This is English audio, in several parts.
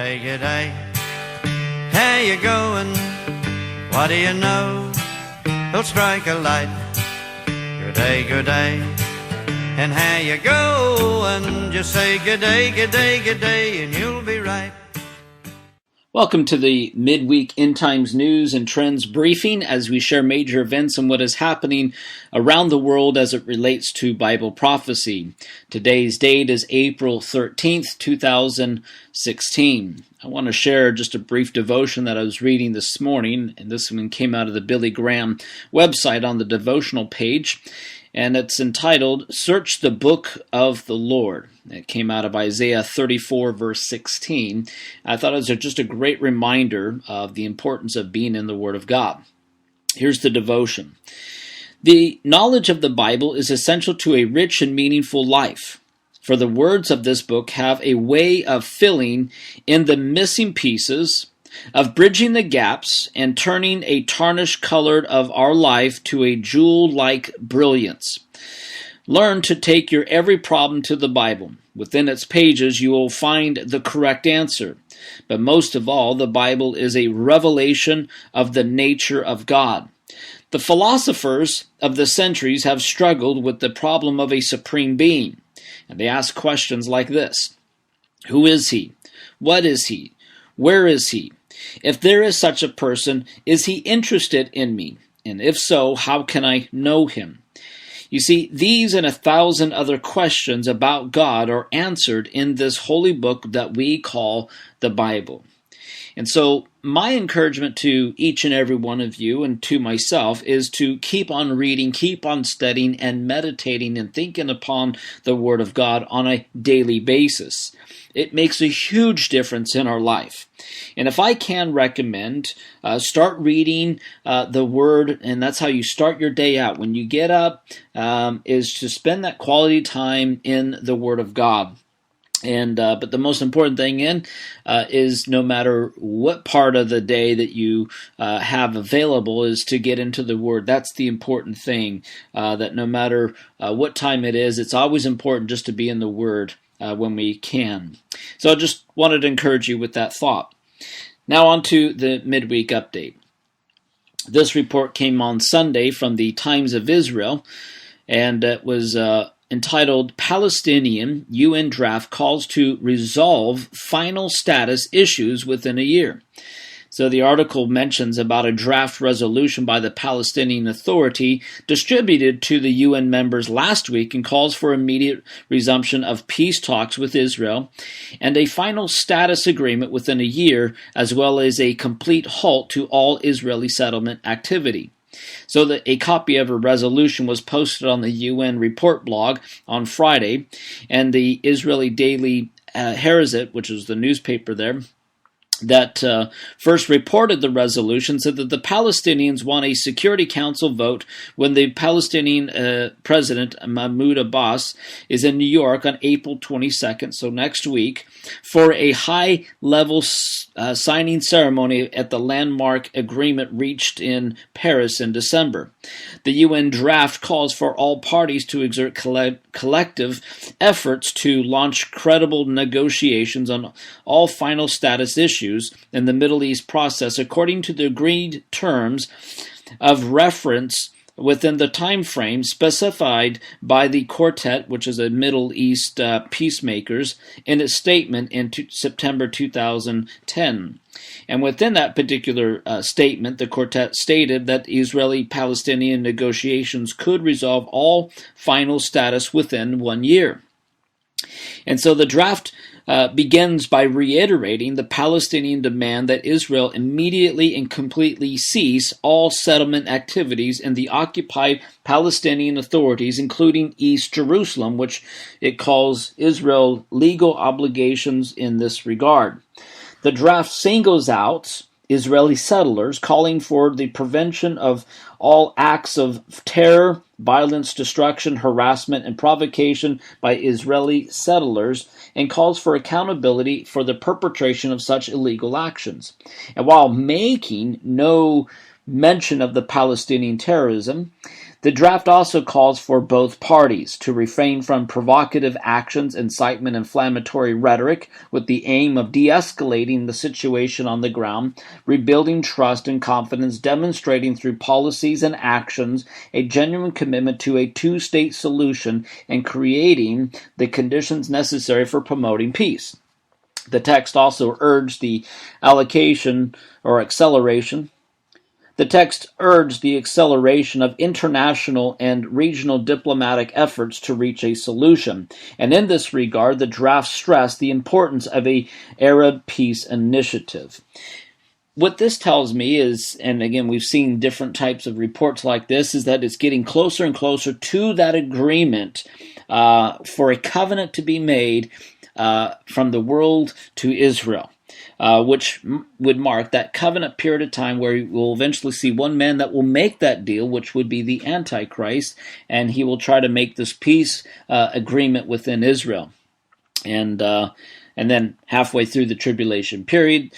G'day, g'day. How you going? What do you know? He'll strike a light. G'day, g'day. And how you going? Just say g'day, g'day, g'day, and you'll be right. Welcome to the Midweek End Times News and Trends Briefing as we share major events and what is happening around the world as it relates to Bible prophecy. Today's date is April 13th, 2016. I want to share just a brief devotion that I was reading this morning, and this one came out of the Billy Graham website on the devotional page, and it's entitled, Search the Book of the Lord. It came out of Isaiah 34, verse 16. I thought it was just a great reminder of the importance of being in the Word of God. Here's the devotion. The knowledge of the Bible is essential to a rich and meaningful life, for the words of this book have a way of filling in the missing pieces, of bridging the gaps, and turning a tarnished color of our life to a jewel-like brilliance. Learn to take your every problem to the Bible. Within its pages, you will find the correct answer. But most of all, the Bible is a revelation of the nature of God. The philosophers of the centuries have struggled with the problem of a supreme being. And they ask questions like this. Who is he? What is he? Where is he? If there is such a person, is he interested in me? And if so, how can I know him? You see, these and 1,000 other questions about God are answered in this holy book that we call the Bible. And so my encouragement to each and every one of you and to myself is to keep on reading, keep on studying and meditating and thinking upon the Word of God on a daily basis. It makes a huge difference in our life. And if I can recommend, start reading the Word, and that's how you start your day out. When you get up, is to spend that quality time in the Word of God. And but the most important thing is no matter what part of the day that you have available is to get into the Word. That's the important thing, that no matter what time it is, it's always important just to be in the Word when we can. So I just wanted to encourage you with that thought. Now on to the midweek update. This report came on Sunday from the Times of Israel, and it was entitled Palestinian UN Draft Calls to Resolve Final Status Issues Within a Year. So the article mentions about a draft resolution by the Palestinian Authority distributed to the UN members last week and calls for immediate resumption of peace talks with Israel and a final status agreement within a year, as well as a complete halt to all Israeli settlement activity. So a copy of a resolution was posted on the UN report blog on Friday, and the Israeli Daily Erect, which is the newspaper there, that first reported the resolution, said that the Palestinians want a Security Council vote when the Palestinian President Mahmoud Abbas is in New York on April 22nd, so next week, for a high-level signing ceremony at the landmark agreement reached in Paris in December. The UN draft calls for all parties to exert collective efforts to launch credible negotiations on all final status issues in the Middle East process according to the agreed terms of reference within the time frame specified by the Quartet, which is a Middle East peacemakers, in its statement in September 2010. And within that particular statement, the Quartet stated that Israeli-Palestinian negotiations could resolve all final status within 1 year. And so the draft begins by reiterating the Palestinian demand that Israel immediately and completely cease all settlement activities in the occupied Palestinian authorities, including East Jerusalem, which it calls Israel legal obligations in this regard. The draft singles out Israeli settlers, calling for the prevention of all acts of terror, violence, destruction, harassment, and provocation by Israeli settlers, and calls for accountability for the perpetration of such illegal actions. And while making no mention of the Palestinian terrorism, The draft also calls for both parties to refrain from provocative actions, incitement, inflammatory rhetoric, with the aim of de-escalating the situation on the ground, rebuilding trust and confidence, demonstrating through policies and actions a genuine commitment to a two-state solution, and creating the conditions necessary for promoting peace. The text also urged the acceleration of international and regional diplomatic efforts to reach a solution, and in this regard, the draft stressed the importance of a Arab peace initiative. What this tells me is, and again, we've seen different types of reports like this, is that it's getting closer and closer to that agreement for a covenant to be made from the world to Israel. Which would mark that covenant period of time where we'll eventually see one man that will make that deal, which would be the Antichrist, and he will try to make this peace agreement within Israel. And then halfway through the tribulation period,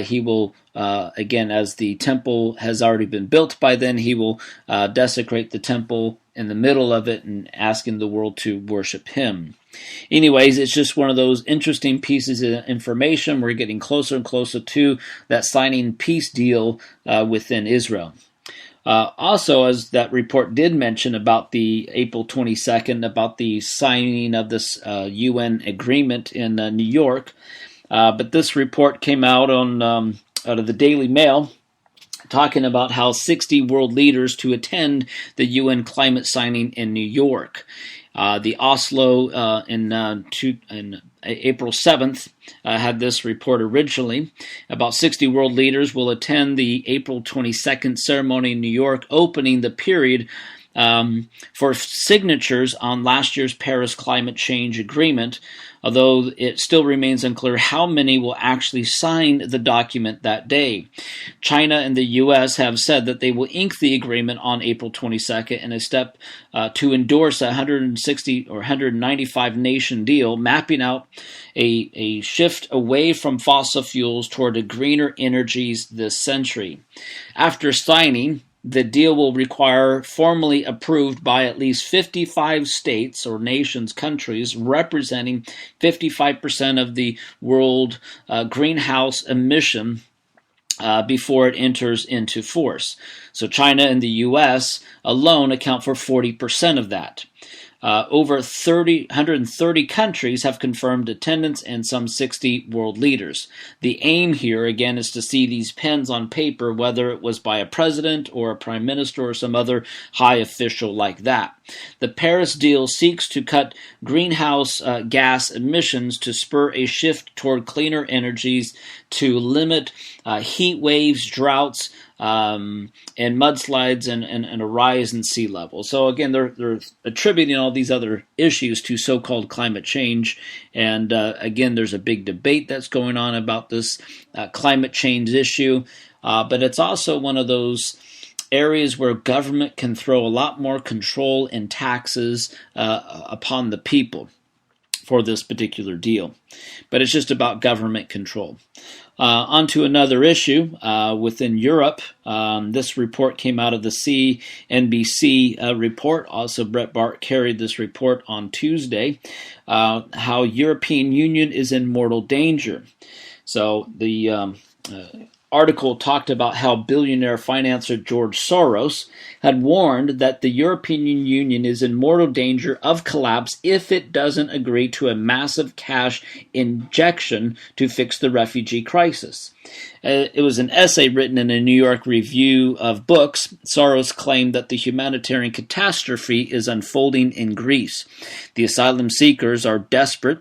he will, again, as the temple has already been built by then, he will desecrate the temple in the middle of it and asking the world to worship him. Anyways, it's just one of those interesting pieces of information. We're getting closer and closer to that signing peace deal within Israel. Also, as that report did mention about the April 22nd, about the signing of this UN agreement in New York, but this report came out on out of the Daily Mail, talking about how 60 world leaders to attend the UN climate signing in New York. The Oslo in April 7th had this report originally. About 60 world leaders will attend the April 22nd ceremony in New York, opening the period for signatures on last year's Paris climate change agreement, although it still remains unclear how many will actually sign the document that day. China and the U.S. have said that they will ink the agreement on April 22nd in a step to endorse a 160 or 195 nation deal, mapping out a shift away from fossil fuels toward a greener energies this century. After signing, the deal will require formally approved by at least 55 states or nations, countries, representing 55% of the world greenhouse emission before it enters into force. So China and the U.S. alone account for 40% of that. Over 130 countries have confirmed attendance and some 60 world leaders. The aim here, again, is to see these pens on paper, whether it was by a president or a prime minister or some other high official like that. The Paris deal seeks to cut greenhouse gas emissions to spur a shift toward cleaner energies, to limit heat waves, droughts, and mudslides and a rise in sea level. So again, they're attributing all these other issues to so-called climate change. And again, there's a big debate that's going on about this climate change issue. But it's also one of those areas where government can throw a lot more control and taxes upon the people for this particular deal. But it's just about government control. On to another issue within Europe. This report came out of the CNBC report. Also, Brett Bart carried this report on Tuesday, how European Union is in mortal danger. So the article talked about how billionaire financier George Soros had warned that the European Union is in mortal danger of collapse if it doesn't agree to a massive cash injection to fix the refugee crisis. It was an essay written in a New York Review of Books. Soros claimed that the humanitarian catastrophe is unfolding in Greece. The asylum seekers are desperate.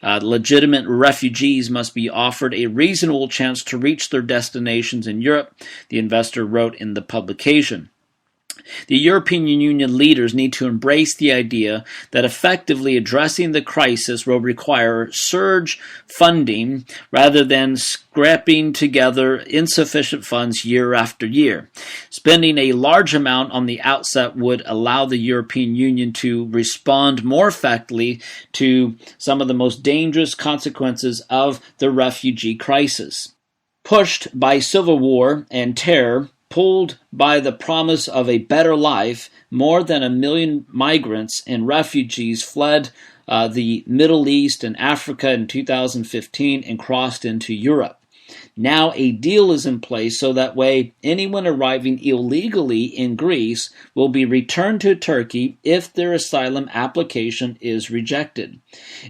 Legitimate refugees must be offered a reasonable chance to reach their destinations in Europe, the investor wrote in the publication. The European Union leaders need to embrace the idea that effectively addressing the crisis will require surge funding rather than scrapping together insufficient funds year after year. Spending a large amount on the outset would allow the European Union to respond more effectively to some of the most dangerous consequences of the refugee crisis. Pushed by civil war and terror, Pulled by the promise of a better life, more than 1 million migrants and refugees fled the Middle East and Africa in 2015 and crossed into Europe. Now a deal is in place so that way anyone arriving illegally in Greece will be returned to Turkey if their asylum application is rejected.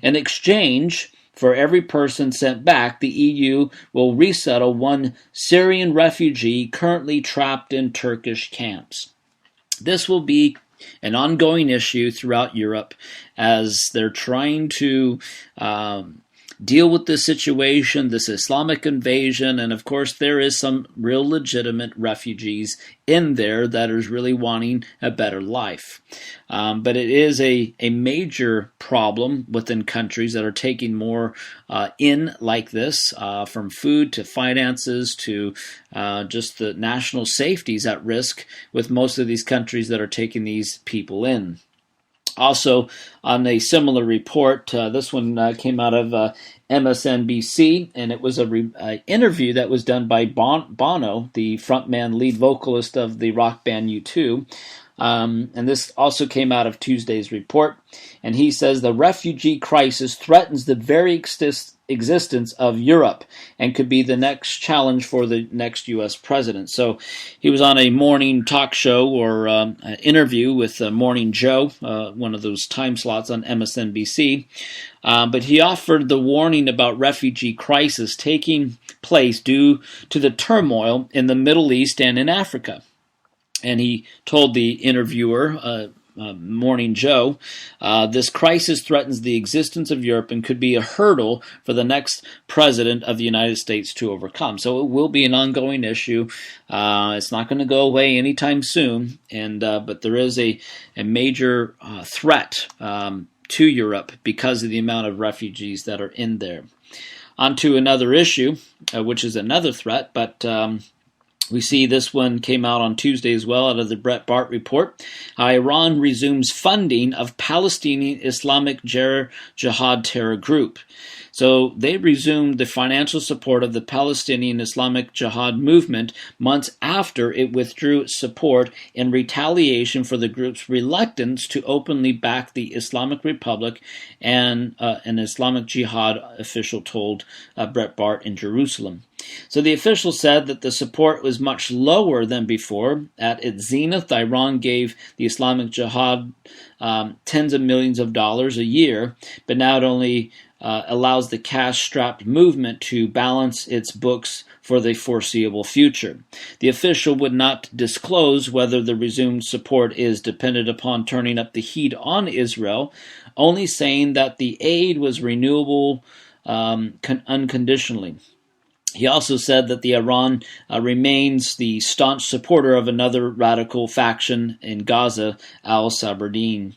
In exchange for every person sent back, the EU will resettle one Syrian refugee currently trapped in Turkish camps. This will be an ongoing issue throughout Europe as they're trying to deal with this situation, this Islamic invasion, and of course there is some real legitimate refugees in there that is really wanting a better life. But it is a major problem within countries that are taking more in like this, from food to finances to just the national safety is at risk with most of these countries that are taking these people in. Also, on a similar report, this one came out of MSNBC, and it was an interview that was done by Bono, the frontman lead vocalist of the rock band U2. And this also came out of Tuesday's report. And he says the refugee crisis threatens the very existence of Europe and could be the next challenge for the next U.S. president. So he was on a morning talk show or an interview with Morning Joe, one of those time slots on MSNBC. But he offered the warning about refugee crisis taking place due to the turmoil in the Middle East and in Africa. And he told the interviewer, Morning Joe, this crisis threatens the existence of Europe and could be a hurdle for the next president of the United States to overcome. So it will be an ongoing issue. It's not going to go away anytime soon, and but there is a major threat to Europe because of the amount of refugees that are in there. On to another issue, which is another threat, but we see this one came out on Tuesday as well out of the Breitbart report. Iran resumes funding of Palestinian Islamic Jihad terror group. So they resumed the financial support of the Palestinian Islamic Jihad movement months after it withdrew its support in retaliation for the group's reluctance to openly back the Islamic Republic, and an Islamic Jihad official told Breitbart in Jerusalem. So the official said that the support was much lower than before. At its zenith, Iran gave the Islamic Jihad tens of millions of dollars a year, but now it only allows the cash-strapped movement to balance its books for the foreseeable future. The official would not disclose whether the resumed support is dependent upon turning up the heat on Israel, only saying that the aid was renewable unconditionally. He also said that the Iran remains the staunch supporter of another radical faction in Gaza, al-Sabardin.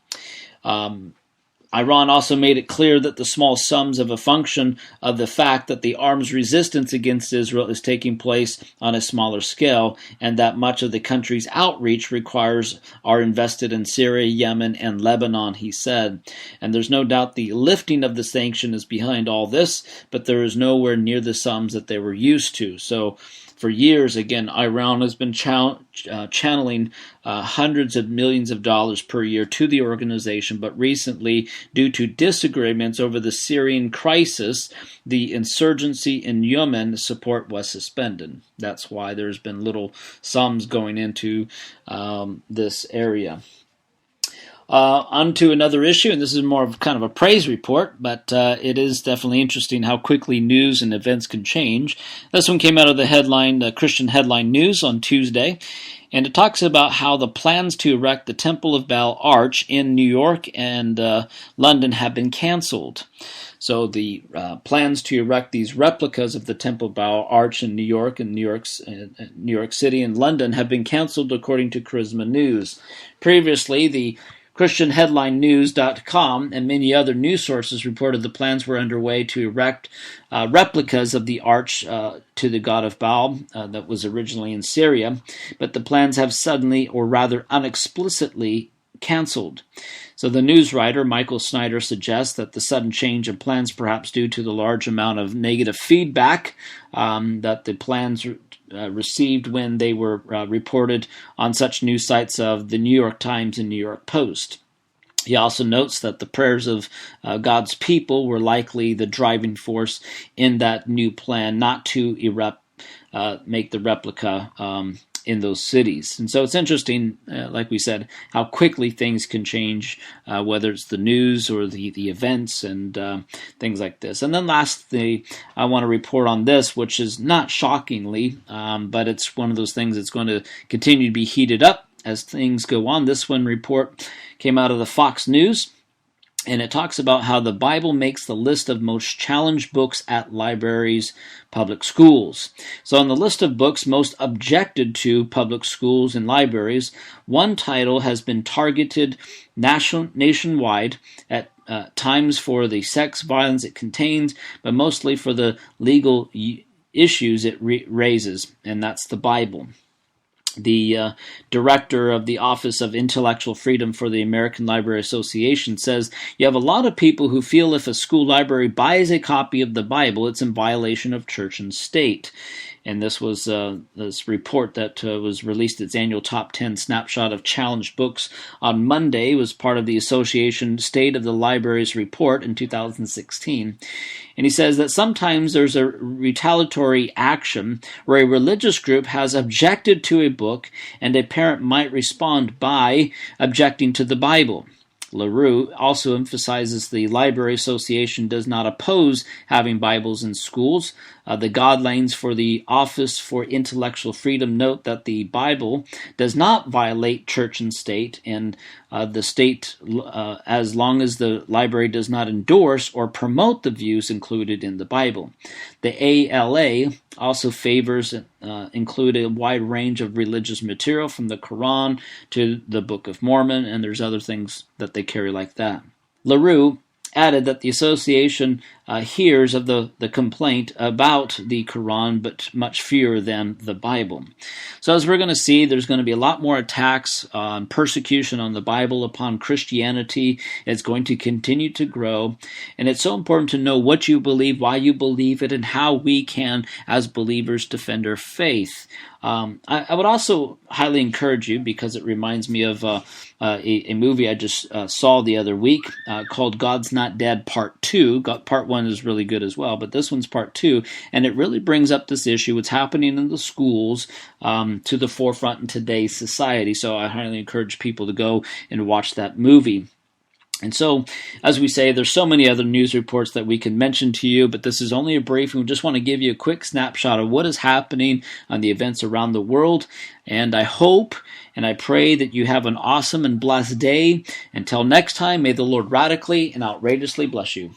Iran also made it clear that the small sums of a function of the fact that the arms resistance against Israel is taking place on a smaller scale, and that much of the country's outreach are invested in Syria, Yemen, and Lebanon, he said. And there's no doubt the lifting of the sanction is behind all this, but there is nowhere near the sums that they were used to. So for years, again, Iran has been channeling hundreds of millions of dollars per year to the organization, but recently, due to disagreements over the Syrian crisis, the insurgency in Yemen, support was suspended. That's why there's been little sums going into this area. On to another issue, and this is more of kind of a praise report, but it is definitely interesting how quickly news and events can change. This one came out of the headline, Christian Headline News on Tuesday, and it talks about how the plans to erect the Temple of Baal Arch in New York and London have been canceled. So the plans to erect these replicas of the Temple of Baal Arch in New York and New York City and London have been canceled, according to Charisma News. Previously, the ChristianHeadlineNews.com and many other news sources reported the plans were underway to erect replicas of the arch to the god of Baal that was originally in Syria, but the plans have suddenly, or rather unexplicitly, canceled. So the news writer Michael Snyder suggests that the sudden change in plans perhaps due to the large amount of negative feedback that the plans received when they were reported on such news sites of the New York Times and New York Post. He also notes that the prayers of God's people were likely the driving force in that new plan not to make the replica in those cities. And so it's interesting, like we said, how quickly things can change, whether it's the news or the events and things like this. And then lastly, I want to report on this, which is not shockingly, but it's one of those things that's going to continue to be heated up as things go on. This one report came out of the Fox News, and it talks about how the Bible makes the list of most challenged books at libraries, public schools. So on the list of books most objected to public schools and libraries, one title has been targeted nationwide at times for the sex violence it contains, but mostly for the legal issues it raises, and that's the Bible. The director of the Office of Intellectual Freedom for the American Library Association says, you have a lot of people who feel if a school library buys a copy of the Bible, it's in violation of church and state. And this was this report that was released, its annual top 10 snapshot of challenged books on Monday. It was part of the Association State of the Libraries report in 2016. And he says that sometimes there's a retaliatory action where a religious group has objected to a book and a parent might respond by objecting to the Bible. LaRue also emphasizes the Library Association does not oppose having Bibles in schools. The guidelines for the Office for Intellectual Freedom note that the Bible does not violate church and state, and the state, as long as the library does not endorse or promote the views included in the Bible. The ALA also favors include a wide range of religious material from the Quran to the Book of Mormon, and there's other things that they carry like that. LaRue added that the association hears of the complaint about the Quran, but much fewer than the Bible. So as we're going to see, there's going to be a lot more attacks on persecution on the Bible upon Christianity. It's going to continue to grow, and it's so important to know what you believe, why you believe it, and how we can, as believers, defend our faith. I would also highly encourage you, because it reminds me of a movie I just saw the other week called God's Not Dead Part 2. Part 1 is really good as well, but this one's Part 2, and it really brings up this issue, what's happening in the schools, to the forefront in today's society. So I highly encourage people to go and watch that movie. And so, as we say, there's so many other news reports that we can mention to you, but this is only a briefing. We just want to give you a quick snapshot of what is happening on the events around the world. And I hope and I pray that you have an awesome and blessed day. Until next time, may the Lord radically and outrageously bless you.